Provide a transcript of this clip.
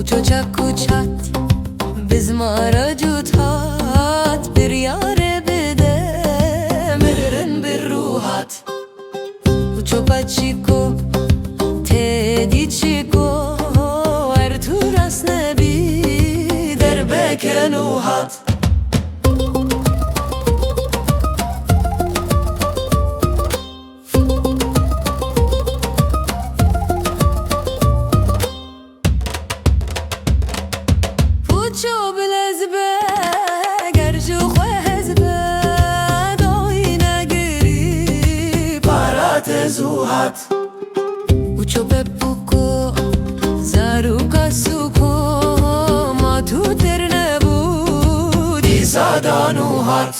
Uçacak uçat bizmara jutat bir yare bide mirin bir ruhat uçopa chico te di chico Ertuğras nebi derbeke nuhat Uço bilezbe gerju xwezbe doyne giri parat zuhat Uço pepuko zaruka suko ma tu terne budi zadanuhat